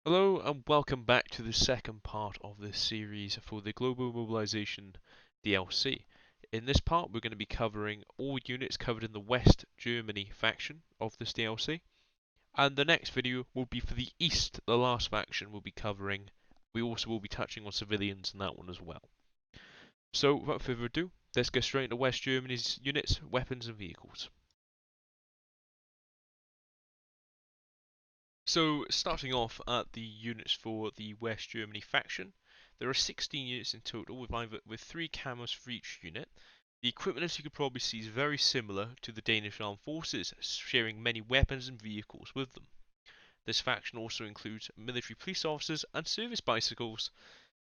Hello and welcome back to the second part of this series for the Global Mobilization DLC. In this part we're going to be covering all units covered in the West Germany faction of this DLC, and the next video will be for the East, the last faction we'll be covering. We also will be touching on civilians in that one as well. So without further ado, let's get straight into West Germany's units, weapons and vehicles. So, starting off at the units for the West Germany faction, there are 16 units in total, with 3 camos for each unit. The equipment, as you could probably see, is very similar to the Danish armed forces, sharing many weapons and vehicles with them. This faction also includes military police officers and service bicycles,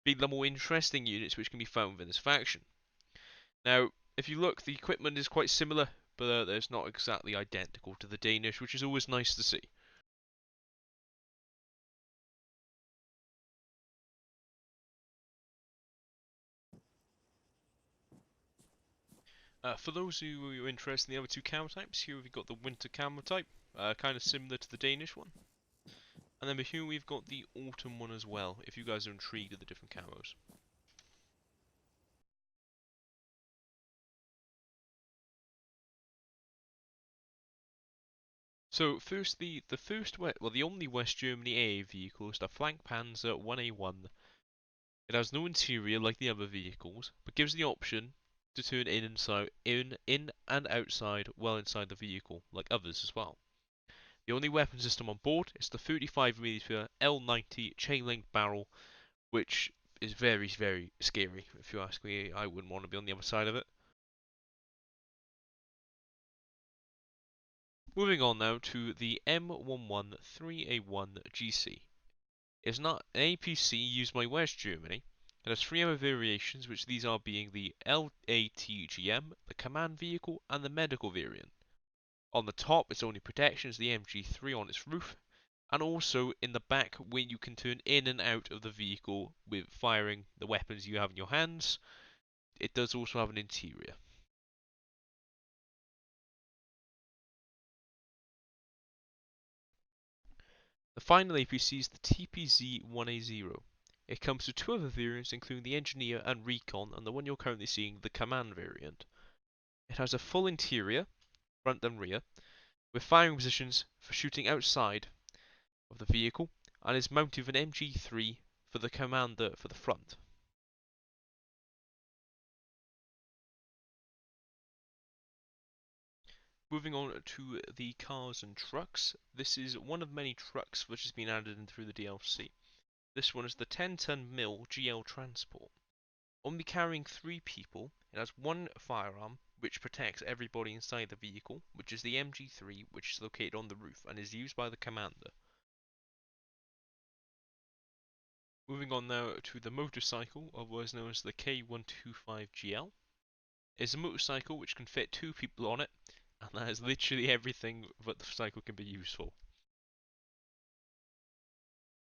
being the more interesting units which can be found within this faction. Now, if you look, the equipment is quite similar, but it's not exactly identical to the Danish, which is always nice to see. For those who are interested in the other two camo types, here we've got the winter camo type, kind of similar to the Danish one. And then here we've got the autumn one as well, if you guys are intrigued at the different camos. So first, the only West Germany AA vehicle is the Flank Panzer 1A1. It has no interior like the other vehicles, but gives the option to turn in and outside well inside the vehicle, like others as well. The only weapon system on board is the 35mm L90 chain-link barrel, which is very, very scary. If you ask me, I wouldn't want to be on the other side of it. Moving on now to the M113a1 Gc. It's not an APC used by West Germany. It has 3 other variations, which these are being the LATGM, the command vehicle, and the medical variant. On the top, its only protection is the MG3 on its roof, and also in the back where you can turn in and out of the vehicle with firing the weapons you have in your hands. It does also have an interior. The final APC is the TPZ-1A0. It comes with 2 other variants, including the Engineer and Recon, and the one you're currently seeing, the Command variant. It has a full interior, front and rear, with firing positions for shooting outside of the vehicle, and is mounted with an MG3 for the commander for the front. Moving on to the cars and trucks, this is one of many trucks which has been added in through the DLC. This one is the 10-ton MIL GL Transport. Only carrying 3 people, it has 1 firearm which protects everybody inside the vehicle, which is the MG3, which is located on the roof and is used by the commander. Moving on now to the motorcycle, otherwise known as the K125GL. It's a motorcycle which can fit 2 people on it, and that is literally everything that the cycle can be used for.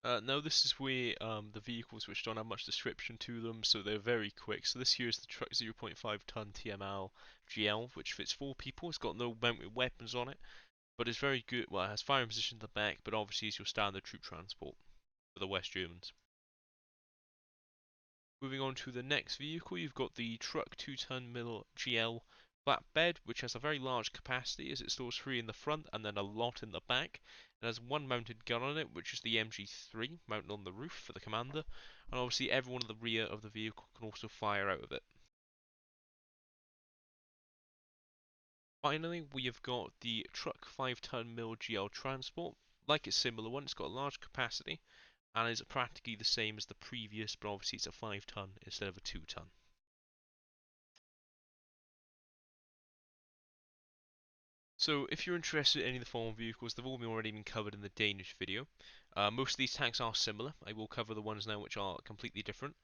Now this is where the vehicles which don't have much description to them, so they're very quick. So this here is the truck 0.5 ton TML GL, which fits 4 people. It's got no mounted weapons on it, but it's very good. Well, it has firing position at the back, but obviously it's your standard troop transport for the West Germans. Moving on to the next vehicle, you've got the truck 2-ton MIL GL flatbed, which has a very large capacity as it stores 3 in the front and then a lot in the back. It has 1 mounted gun on it, which is the MG3 mounted on the roof for the commander, and obviously everyone at the rear of the vehicle can also fire out of it. Finally, we have got the truck 5-ton MIL GL transport. Like its similar one, it's got a large capacity and is practically the same as the previous, but obviously it's a 5-ton instead of a 2-ton. So if you're interested in any of the foreign vehicles, they've all already been covered in the Danish video. Most of these tanks are similar. I will cover the ones now which are completely different.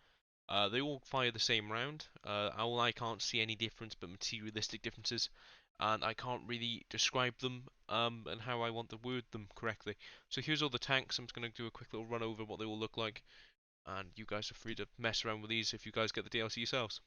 They all fire the same round. I can't see any difference but materialistic differences, and I can't really describe them and how I want to word them correctly. So here's all the tanks. I'm just going to do a quick little run over what they all look like, and you guys are free to mess around with these if you guys get the DLC yourselves.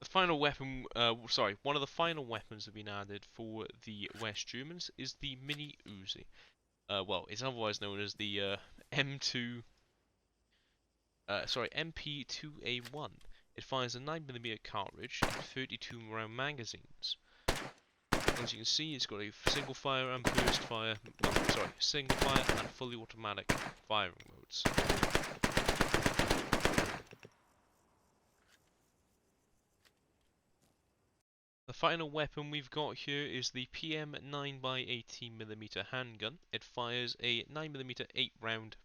The final weapon, sorry, one of the final weapons that have been added for the West Germans is the Mini Uzi. Well, it's otherwise known as the MP2A1. It fires a 9mm cartridge and 32 round magazines. As you can see, it's got a single fire and burst fire, single fire and fully automatic firing modes. The final weapon we've got here is the PM 9x18mm handgun. It fires a 9mm 8 round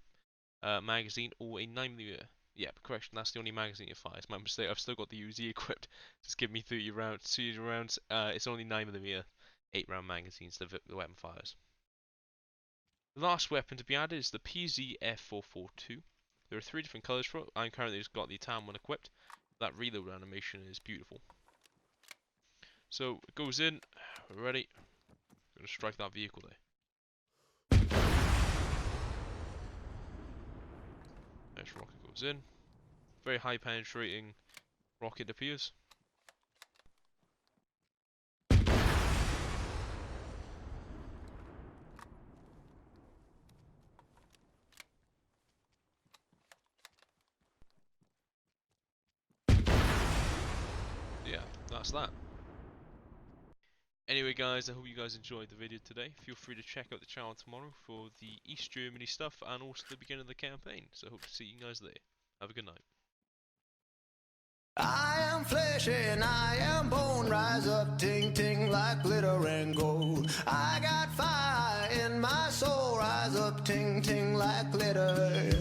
magazine or a 9mm. Yeah, correction, that's the only magazine it fires. My mistake, I've still got the Uzi equipped. Just give me 30 rounds. 30 rounds, it's only 9mm 8 round magazines the weapon fires. The last weapon to be added is the PZF442. There are 3 different colours for it. I'm currently just got the tan one equipped. That reload animation is beautiful. So it goes in, we're ready. We're going to strike that vehicle there. Next rocket goes in. Very high penetrating rocket appears. Yeah, that's that. Anyway guys, I hope you guys enjoyed the video today. Feel free to check out the channel tomorrow for the East Germany stuff and also the beginning of the campaign. So I hope to see you guys there. Have a good night. I am flesh and I am bone, rise up, ting ting like glitter and gold. I got fire in my soul, rise up, ting ting like glitter.